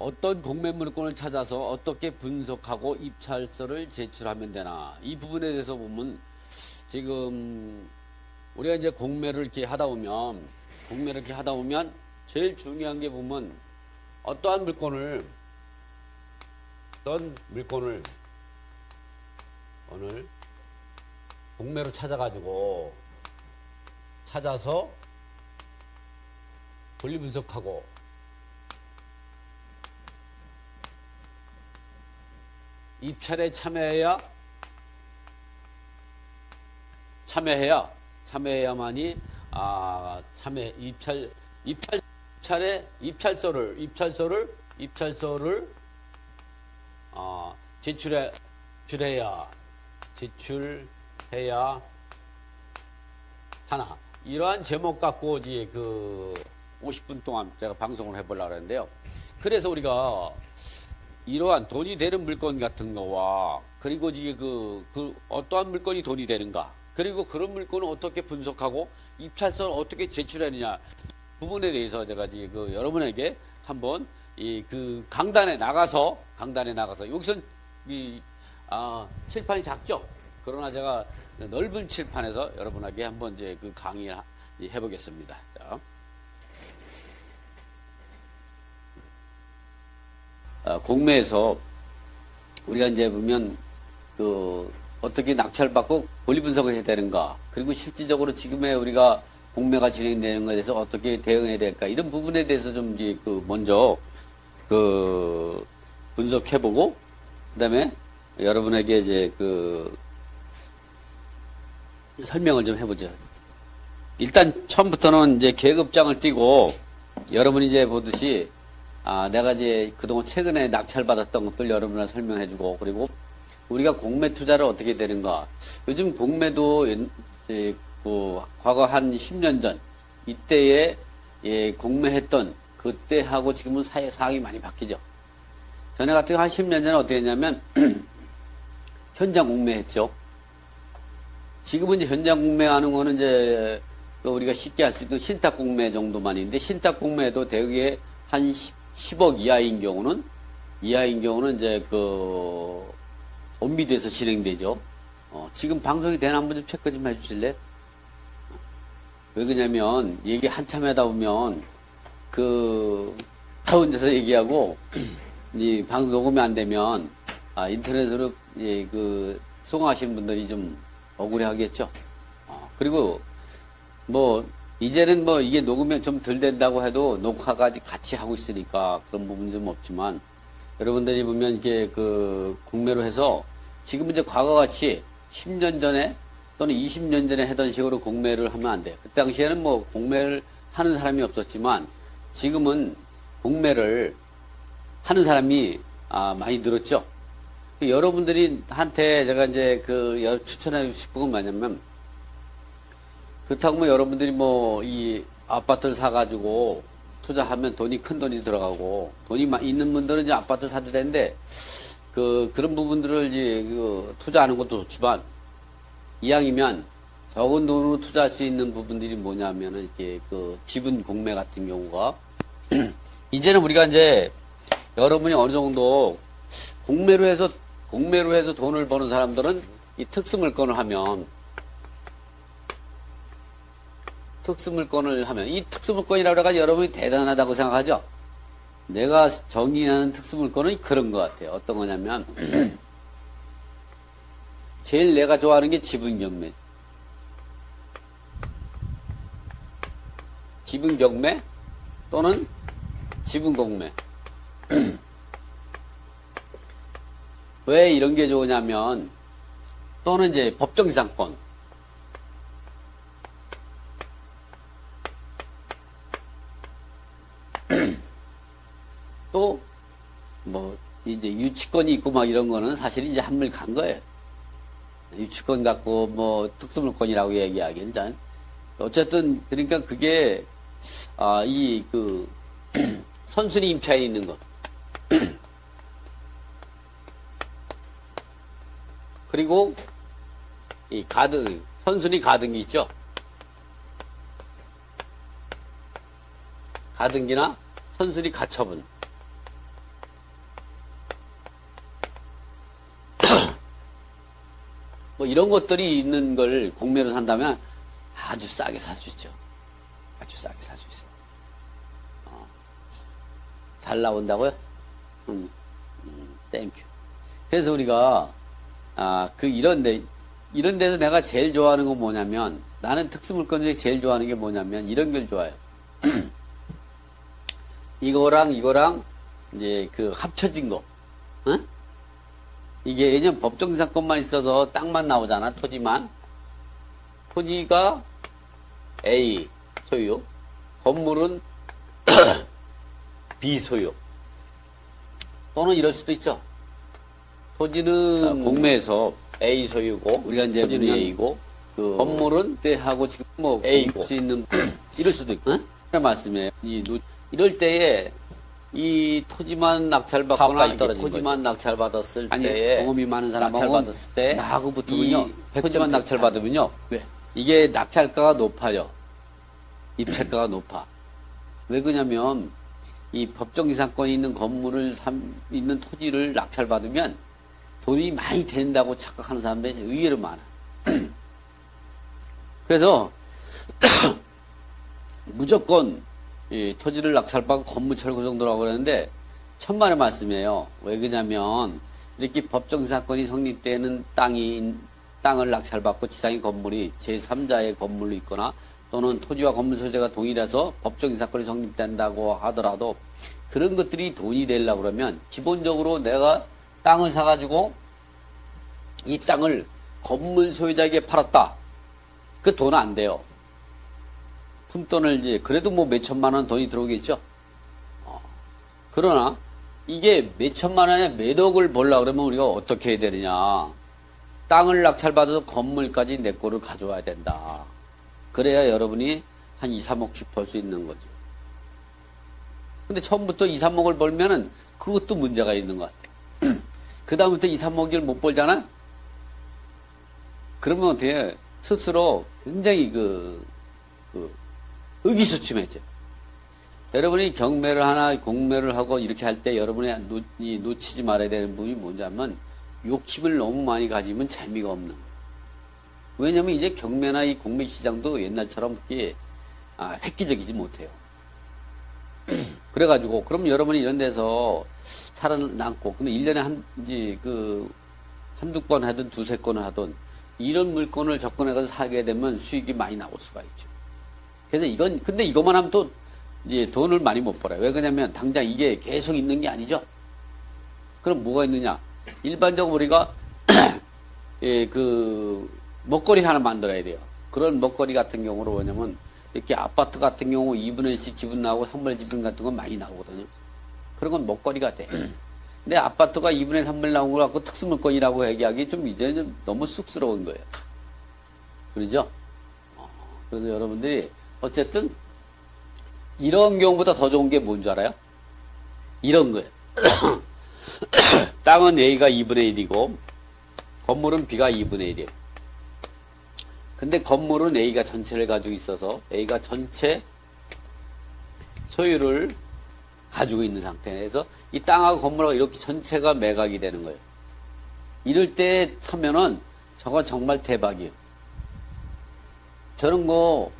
어떤 공매 물건을 찾아서 어떻게 분석하고 입찰서를 제출하면 되나? 이 부분에 대해서 보면 지금 우리가 이제 공매를 이렇게 하다 보면 제일 중요한 게 보면 어떤 물건을 오늘 공매로 찾아서 권리 분석하고 입찰에 참여해야만이 입찰서를 제출해야 하나. 이러한 제목 갖고 이제 그 50분 동안 제가 방송을 해보려고 하는데요. 그래서 우리가 이러한 돈이 되는 물건 같은 거와 그리고 이제 그 어떠한 물건이 돈이 되는가, 그리고 그런 물건을 어떻게 분석하고 입찰서를 어떻게 제출하느냐 부분에 대해서 제가 이제 그 여러분에게 한번 이 그 강단에 나가서 여기선 칠판이 작죠. 그러나 제가 넓은 칠판에서 여러분에게 한번 이제 그 강의를 해보겠습니다. 자. 공매에서 우리가 이제 보면 어떻게 낙찰받고 권리 분석을 해야 되는가, 그리고 실질적으로 지금의 우리가 공매가 진행되는 것에 대해서 어떻게 대응해야 될까, 이런 부분에 대해서 좀 이제 먼저 분석해보고 그다음에 여러분에게 이제 설명을 좀 해보죠. 일단 처음부터는 이제 계급장을 띄고 여러분이 이제 보듯이 내가 이제 그동안 최근에 낙찰받았던 것들 여러분한테 설명해주고, 그리고 우리가 공매 투자를 어떻게 되는가. 요즘 공매도 이제 과거 한 10년 전 이때에 공매했던 그때하고 지금은 상황이 많이 바뀌죠. 전에 같은 한 10년 전에 어떻게 했냐면 현장 공매했죠. 지금은 이제 현장 공매하는 거는 이제 우리가 쉽게 할 수 있는 신탁 공매 정도만 있는데, 신탁 공매도 대개 한 10억 이하인 경우는 이제 온미디에서 진행되죠. 지금 방송이 되나 한번 좀 체크 좀 해주실래요? 왜 그러냐면 얘기 한참 하다 보면 혼자서 얘기하고 이 방송 녹음이 안 되면 인터넷으로 송화하시는 분들이 좀 억울해 하겠죠. 그리고 이제는 이게 녹음이 좀 덜 된다고 해도 녹화까지 같이 하고 있으니까 그런 부분은 좀 없지만, 여러분들이 보면 이게 공매로 해서 지금 이제 과거같이 10년 전에 또는 20년 전에 하던 식으로 공매를 하면 안 돼요. 그 당시에는 공매를 하는 사람이 없었지만 지금은 공매를 하는 사람이 많이 늘었죠. 여러분들이 한테 제가 이제 추천해 싶은 건 뭐냐면, 그렇다고 여러분들이 이 아파트를 사가지고 투자하면 큰 돈이 들어가고, 돈이 있는 분들은 이제 아파트 사도 되는데, 그런 부분들을 이제 투자하는 것도 좋지만, 이왕이면 적은 돈으로 투자할 수 있는 부분들이 뭐냐면은 이렇게 지분 공매 같은 경우가 이제는 우리가 이제 여러분이 어느 정도 공매로 해서 돈을 버는 사람들은 이 특수물건을 하면 이 특수물건이라고 해가지고 여러분이 대단하다고 생각하죠? 내가 정의하는 특수물건은 그런 것 같아요. 어떤 거냐면 제일 내가 좋아하는 게 지분경매. 지분경매 또는 지분공매. 왜 이런 게 좋으냐면, 또는 이제 법정지상권. 또 이제 유치권이 있고 이런 거는 사실 이제 한물 간 거예요. 유치권 갖고 특수물건이라고 얘기하기엔 어쨌든 그러니까 그게 선순위 임차에 있는 것. 그리고 이 선순위 가등기 있죠. 가등기나 선순위 가처분. 뭐 이런 것들이 있는 걸 공매로 산다면 아주 싸게 살 수 있죠. 아주 싸게 살 수 있어요. 잘 나온다고요? 땡큐. 그래서 우리가 이런 데서 내가 제일 좋아하는 건 뭐냐면, 나는 특수물건 중에 제일 좋아하는 게 뭐냐면 이런 걸 좋아해요. 이거랑 이제 그 합쳐진 거. 응? 이게 왜냐면 법정사건만 있어서 땅만 나오잖아. 토지만. 토지가 A 소유, 건물은 B 소유. 또는 이럴 수도 있죠. 토지는 공매에서 A 소유고, 우리가 이제 토지는 A고, 그 건물은 때하고 지금 뭐 A고 수 있는 이럴 수도 있고. 응? 그런 말씀이에요. 이럴 때에 이 토지만 낙찰받거나 토지만 낙찰받았을 때에 경험이 많은 사람하고 낙찰받았을 때 나하고 붙으면요, 토지만 낙찰받으면요, 왜? 이게 낙찰가가 높아요. 입찰가가 높아. 왜 그러냐면 이 법정이상권이 있는 건물을 있는 토지를 낙찰받으면 돈이 많이 된다고 착각하는 사람들이 의외로 많아. 그래서 무조건 이 토지를 낙찰받고 건물 철거 정도라고 그러는데 천만의 말씀이에요. 왜 그러냐면 이렇게 법정사건이 성립되는 땅을 낙찰받고 지상의 건물이 제3자의 건물로 있거나 또는 토지와 건물 소재가 동일해서 법정사건이 성립된다고 하더라도 그런 것들이 돈이 되려고 그러면 기본적으로 내가 땅을 사가지고 이 땅을 건물 소유자에게 팔았다. 그 돈은 안 돼요. 푼돈을 이제 그래도 뭐 몇천만 원 돈이 들어오겠죠. 그러나 이게 몇천만 원에 몇 억을 벌려고 그러면 우리가 어떻게 해야 되느냐. 땅을 낙찰받아서 건물까지 내 거를 가져와야 된다. 그래야 여러분이 한 2, 3억씩 벌 수 있는 거죠. 근데 처음부터 2, 3억을 벌면은 그것도 문제가 있는 것 같아요. 그 다음부터 2, 3억을 못 벌잖아? 그러면 어떻게 스스로 굉장히 의기소침해져. 여러분이 경매를 하나 공매를 하고 이렇게 할 때 여러분이 놓치지 말아야 되는 부분이 뭐냐면 욕심을 너무 많이 가지면 재미가 없는 거예요. 왜냐면 이제 경매나 이 공매 시장도 옛날처럼 그렇게 획기적이지 못해요. 그래가지고 그럼 여러분이 이런 데서 살아남고 근데 1년에 한두 건 하든 두세 건을 하든 이런 물건을 접근해서 사게 되면 수익이 많이 나올 수가 있죠. 그래서 근데 이것만 하면 또 이제 돈을 많이 못 벌어요. 왜 그러냐면 당장 이게 계속 있는 게 아니죠. 그럼 뭐가 있느냐? 일반적으로 우리가 먹거리 하나 만들어야 돼요. 그런 먹거리 같은 경우로 뭐냐면 이렇게 아파트 같은 경우 2분의 1씩 지분 나오고 3분의 1 지분 같은 건 많이 나오거든요. 그런 건 먹거리가 돼. 근데 아파트가 2분의 3분의 1 나온 걸 갖고 특수물건이라고 얘기하기 좀 이제는 좀 너무 쑥스러운 거예요. 그러죠? 그래서 여러분들이 어쨌든 이런 경우보다 더 좋은 게 뭔 줄 알아요? 이런 거예요. 땅은 A가 2분의 1이고 건물은 B가 2분의 1이에요. 근데 건물은 A가 전체를 가지고 있어서 A가 전체 소유를 가지고 있는 상태에서 이 땅하고 건물하고 이렇게 전체가 매각이 되는 거예요. 이럴 때 하면은 저거 정말 대박이에요. 저런 거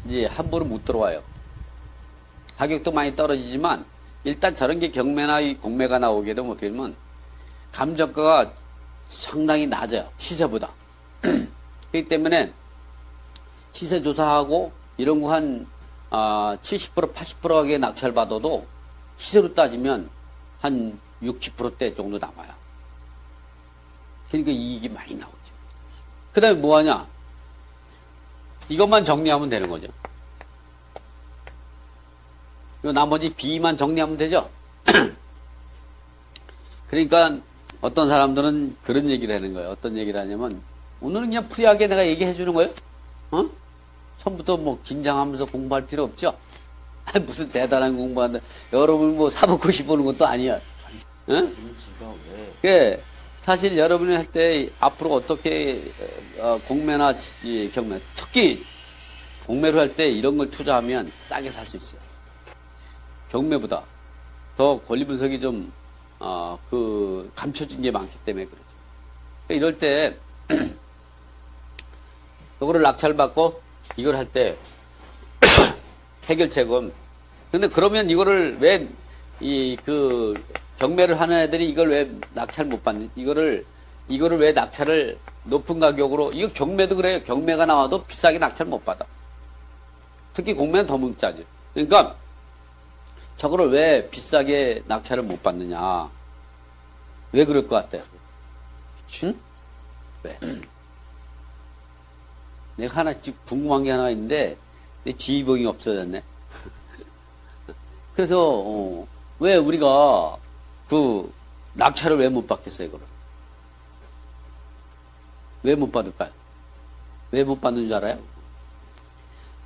이제 함부로 못 들어와요. 가격도 많이 떨어지지만 일단 저런 게 경매나 공매가 나오게 되면 어떻게 되면 감정가가 상당히 낮아요. 시세보다. 그렇기 때문에 시세 조사하고 이런 거 한 70% 80%하게 낙찰 받아도 시세로 따지면 한 60%대 정도 남아요. 그러니까 이익이 많이 나오죠. 그 다음에 뭐 하냐? 이것만 정리하면 되는 거죠. 요 나머지 B만 정리하면 되죠. 그러니까 어떤 사람들은 그런 얘기를 하는 거예요. 어떤 얘기를 하냐면 오늘은 그냥 프리하게 내가 얘기해 주는 거예요. 처음부터 뭐 긴장하면서 공부할 필요 없죠. 무슨 대단한 공부하는데 여러분 뭐 사먹고 싶어하는 것도 아니야. 사실 여러분이 할 때 앞으로 어떻게 공매나 경매, 특히 공매로 할 때 이런 걸 투자하면 싸게 살 수 있어요. 경매보다 더 권리 분석이 좀 감춰진 게 많기 때문에 그렇죠. 이럴 때 이거를 낙찰받고 이걸 할 때 해결책은 근데 그러면 이거를 왜 경매를 하는 애들이 이걸 왜 낙찰 못 받는 이거를 왜 낙찰을 높은 가격으로 이거 경매도 그래요. 경매가 나와도 비싸게 낙찰 못 받아. 특히 공매는 더 문자죠. 그러니까 저거를 왜 비싸게 낙찰을 못 받느냐. 왜 그럴 것 같아요? 응? 왜? 내가 하나 궁금한 게 하나 있는데 내 지휘봉이 없어졌네. 그래서 왜 우리가 그 낙찰을 왜 못 받겠어요, 이거를? 왜 못 받을까요? 왜 못 받는 줄 알아요?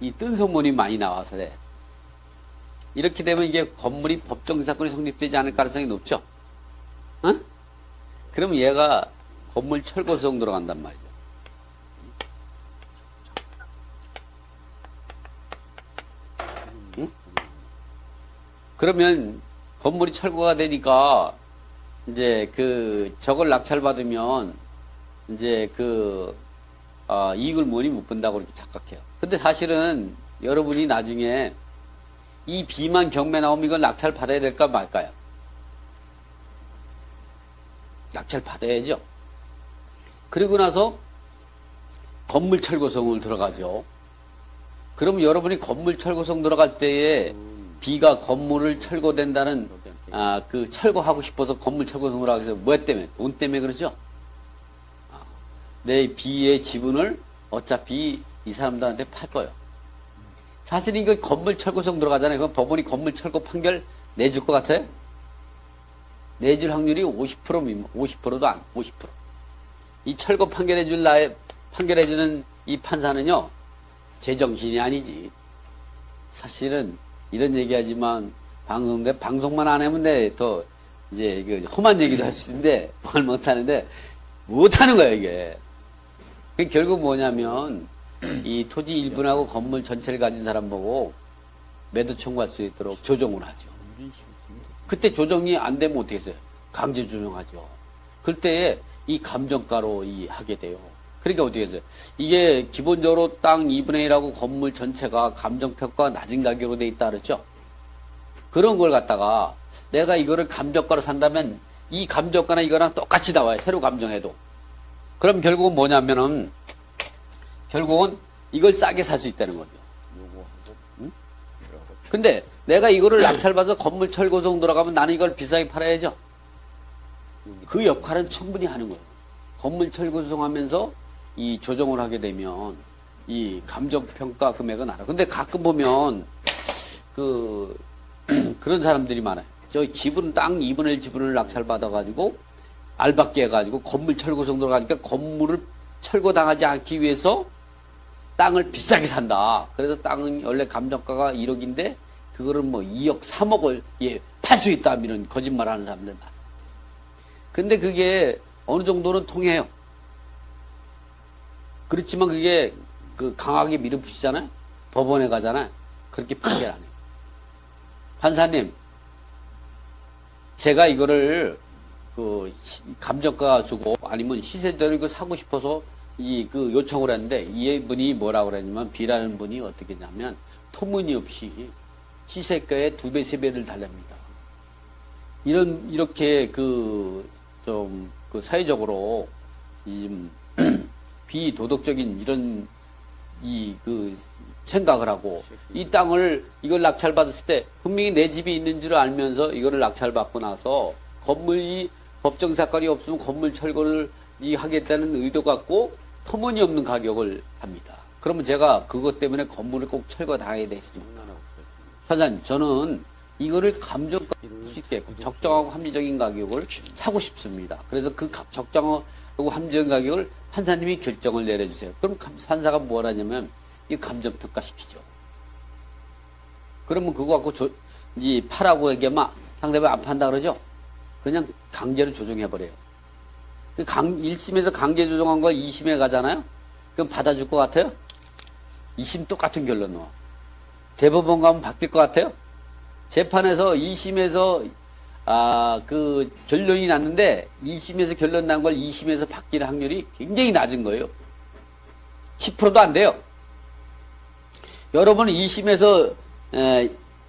이 뜬소문이 많이 나와서 그래. 이렇게 되면 이게 건물이 법정 사건이 성립되지 않을 가능성이 높죠? 어? 그러면 얘가 건물 철거 소송 들어간단 말이죠. 응? 그러면 건물이 철거가 되니까 이제 저걸 낙찰받으면 이제 이익을 못 본다고 그렇게 착각해요. 근데 사실은 여러분이 나중에 이 B만 경매 나오면 이걸 낙찰 받아야 될까 말까요? 낙찰 받아야죠. 그리고 나서 건물 철거성을 들어가죠. 그럼 여러분이 건물 철거성 들어갈 때에 B가 건물을 철거된다는 철거하고 싶어서 건물 철거성을 하기 위해서 뭐 때문에? 돈 때문에 그러죠? 내 B의 지분을 어차피 이 사람들한테 팔 거예요. 사실 이거 건물 철거성 들어가잖아요. 그럼 법원이 건물 철거 판결 내줄 것 같아요? 내줄 확률이 50%, 50%도 안, 50%. 이 철거 판결해주는 이 판사는요, 제정신이 아니지. 사실은 이런 얘기 하지만 방송만 안 하면 더 이제 험한 얘기도 할 수 있는데, 뭘 못하는데, 못하는 거야, 이게. 결국 뭐냐면, 이 토지 일분하고 건물 전체를 가진 사람 보고 매도 청구할 수 있도록 조정을 하죠. 그때 조정이 안 되면 어떻게 했어요? 강제 조정하죠. 그때 이 감정가로 하게 돼요. 그러니까 어떻게 했어요? 이게 기본적으로 땅 2분의 1하고 건물 전체가 감정평가가 낮은 가격으로 돼 있다 그랬죠? 그런 걸 갖다가 내가 이거를 감정가로 산다면 이 감정가나 이거랑 똑같이 나와요. 새로 감정해도. 그럼 결국은 뭐냐면은 결국은 이걸 싸게 살 수 있다는 거죠. 응? 근데 내가 이거를 낙찰받아서 건물 철거성 들어가면 나는 이걸 비싸게 팔아야죠. 그 역할은 충분히 하는 거예요. 건물 철거성 하면서 이 조정을 하게 되면 이 감정평가 금액은 알아. 근데 가끔 보면 그런 사람들이 많아요. 저 지분 땅 2분의 1 지분을 낙찰받아가지고 알박기 해가지고 건물 철거성 들어가니까 건물을 철거당하지 않기 위해서 땅을 비싸게 산다. 그래서 땅은 원래 감정가가 1억인데 그거를 뭐 2억, 3억을 팔 수 있다. 이런 거짓말 하는 사람들 많아요. 근데 그게 어느 정도는 통해요. 그렇지만 그게 강하게 밀어붙이잖아요. 법원에 가잖아요. 그렇게 판결 안 해요. 판사님, 제가 이거를 감정가 주고 아니면 시세대로 이거 사고 싶어서 요청을 했는데 이분이 뭐라고 그랬냐면 B라는 분이 어떻게 했냐면 터무니없이 시세가의 2배, 3배를 달랍니다. 이렇게 사회적으로 비도덕적인 이런 생각을 하고 이 땅을 이걸 낙찰받았을 때 분명히 내 집이 있는 줄 알면서 이거를 낙찰받고 나서 건물이 법정 사건이 없으면 건물 철거를 하겠다는 의도 갖고 터무니없는 가격을 합니다. 그러면 제가 그것 때문에 건물을 꼭 철거당하게 되겠습니까? 판사님, 저는 이거를 감정가 수 있게끔 적정하고 합리적인 가격을 사고 싶습니다. 그래서 그 적정하고 합리적인 가격을 판사님이 결정을 내려주세요. 그럼 판사가 뭘 하냐면 이 감정평가 시키죠. 그러면 그거 갖고 파라고 얘기하면 상대방이 안 판다 그러죠? 그냥 강제로 조정해버려요. 1심에서 강제 조정한 걸 2심에 가잖아요? 그럼 받아줄 것 같아요? 2심 똑같은 결론 나와. 대법원 가면 바뀔 것 같아요? 재판에서 2심에서 결론이 났는데 1심에서 결론 난 걸 2심에서 바뀔 확률이 굉장히 낮은 거예요. 10%도 안 돼요. 여러분은 2심에서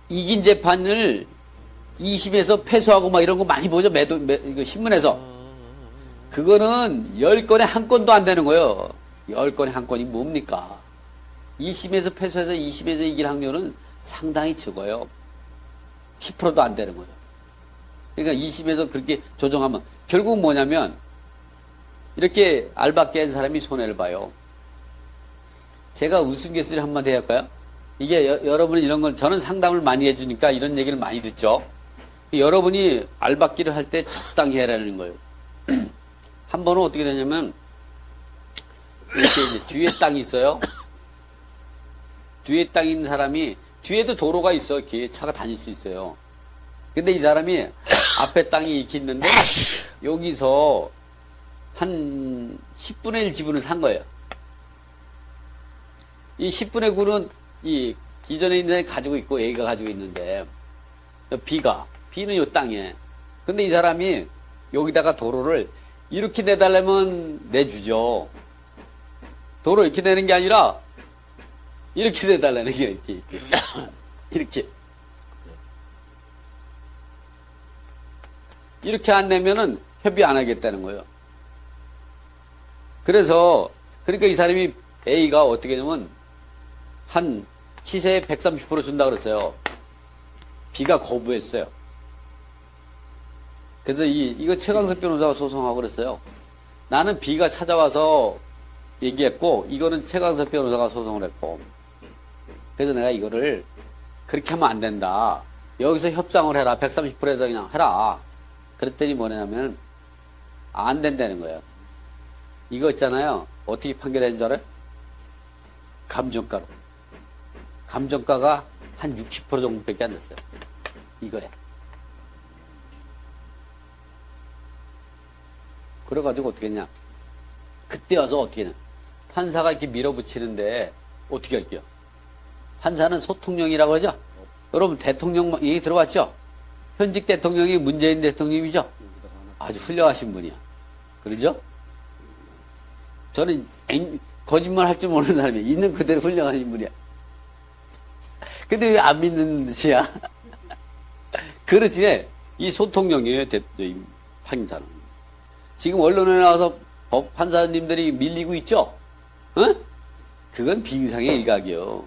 이긴 재판을 2심에서 패소하고 막 이런 거 많이 보죠. 이거 신문에서. 그거는 10건에 1건도 안 되는 거예요. 10건에 1건이 뭡니까? 2심에서 패소해서 2심에서 이길 확률은 상당히 적어요. 10%도 안 되는 거예요. 그러니까 2심에서 그렇게 조정하면 결국 뭐냐면 이렇게 알바 깬 사람이 손해를 봐요. 제가 우스갯소리 한마디 할까요? 이게 여러분이 이런 건 저는 상담을 많이 해주니까 이런 얘기를 많이 듣죠. 여러분이 알바끼를 할 때 적당히 해라는 거예요. 한 번은 어떻게 되냐면 이렇게 이제 뒤에 땅이 있어요. 뒤에 땅 있는 사람이 뒤에도 도로가 있어. 이렇게 차가 다닐 수 있어요. 근데 이 사람이 앞에 땅이 이렇게 있는데 여기서 한 10분의 1 지분을 산 거예요. 이 10분의 9는 이 기존에 있는 사람이 가지고 있고 A가 가지고 있는데 B는 요 땅에. 근데 이 사람이 여기다가 도로를 이렇게 내달라면 내주죠. 도로 이렇게 내는 게 아니라 이렇게 내달라는 게 이렇게. 이렇게 안 내면은 협의 안 하겠다는 거예요. 그러니까 이 사람이 A가 어떻게 하냐면 한 시세의 130% 준다 그랬어요. B가 거부했어요. 그래서 이거 최강석 변호사가 소송하고 그랬어요. 나는 B가 찾아와서 얘기했고, 이거는 최강석 변호사가 소송을 했고. 그래서 내가 이거를 그렇게 하면 안 된다. 여기서 협상을 해라. 130%에서 그냥 해라. 그랬더니 뭐냐면, 안 된다는 거예요. 이거 있잖아요. 어떻게 판결했는 줄 알아요? 감정가로. 감정가가 한 60% 정도밖에 안 됐어요. 이거에. 그래가지고 어떻게 했냐. 그때 와서 어떻게 했냐. 판사가 이렇게 밀어붙이는데 어떻게 할게요. 판사는 소통령이라고 하죠. 여러분 대통령 얘기 들어봤죠? 현직 대통령이 문재인 대통령이죠. 아주 훌륭하신 분이야. 그러죠? 저는 거짓말 할 줄 모르는 사람이야. 있는 그대로 훌륭하신 분이야. 근데 왜 안 믿는 듯이야? 그렇지. 이 소통령이에요. 판사는. 지금 언론에 나와서 법 판사님들이 밀리고 있죠? 어? 그건 빙상의 일각이요.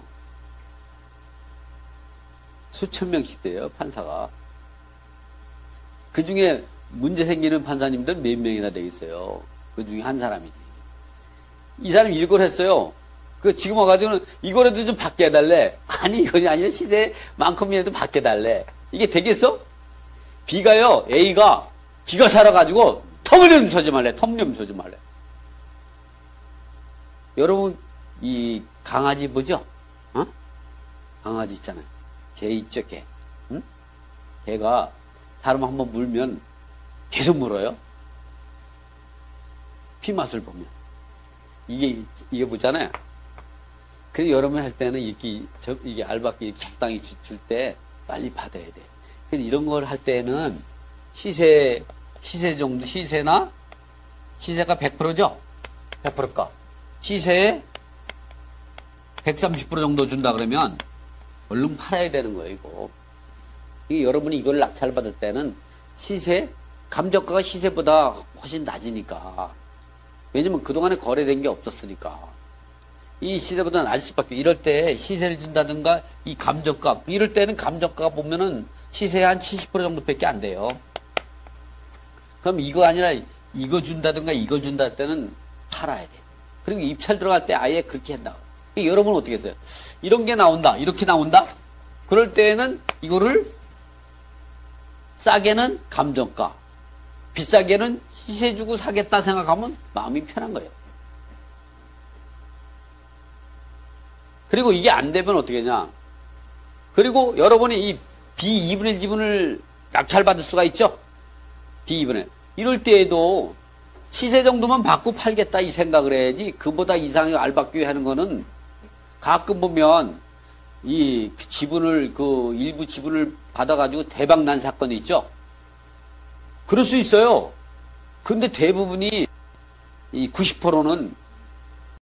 수천 명씩 돼요, 판사가. 그 중에 문제 생기는 판사님들 몇 명이나 되겠어요. 그 중에 한 사람이지. 이 사람이 이걸 했어요. 지금 와가지고는 이거라도 좀 받게 해달래. 아니, 이건 아니야. 시세만큼이라도 받게 해달래. 이게 되겠어? B가요, A가 기가 살아가지고 터무니없는 소리 좀 할래. 터무니없는 소리 좀 할래. 여러분, 이 강아지 보죠? 어? 강아지 있잖아요. 개 있죠, 개. 응? 개가 사람 한번 물면 계속 물어요. 피 맛을 보면. 이게 보잖아요. 그래서 여러분 할 때는 이게 알바끼리 적당히 줄 때 빨리 받아야 돼. 그래서 이런 걸 할 때는 시세 정도, 시세가 100%죠? 100%가. 시세에 130% 정도 준다 그러면 얼른 팔아야 되는 거예요, 이거. 여러분이 이걸 낙찰받을 때는 감정가가 시세보다 훨씬 낮으니까. 왜냐면 그동안에 거래된 게 없었으니까. 이 시세보다 낮을 수밖에. 이럴 때 시세를 준다든가 이 감정가, 이럴 때는 감정가가 보면은 시세의 한 70% 정도밖에 안 돼요. 그럼 이거 아니라 이거 준다든가 이거 준다 할 때는 팔아야 돼. 그리고 입찰 들어갈 때 아예 그렇게 한다. 여러분은 어떻게 했어요? 이런 게 나온다. 이렇게 나온다? 그럴 때는 이거를 싸게는 감정가, 비싸게는 시세 주고 사겠다 생각하면 마음이 편한 거예요. 그리고 이게 안 되면 어떻게 하냐. 그리고 여러분이 이 B2분의 1 지분을 낙찰받을 수가 있죠? B2분의 1. 이럴 때에도 시세 정도만 받고 팔겠다 이 생각을 해야지, 그보다 이상의 알박기 하는 거는 가끔 보면 이 지분을, 일부 지분을 받아가지고 대박 난 사건이 있죠? 그럴 수 있어요. 근데 대부분이 이 90%는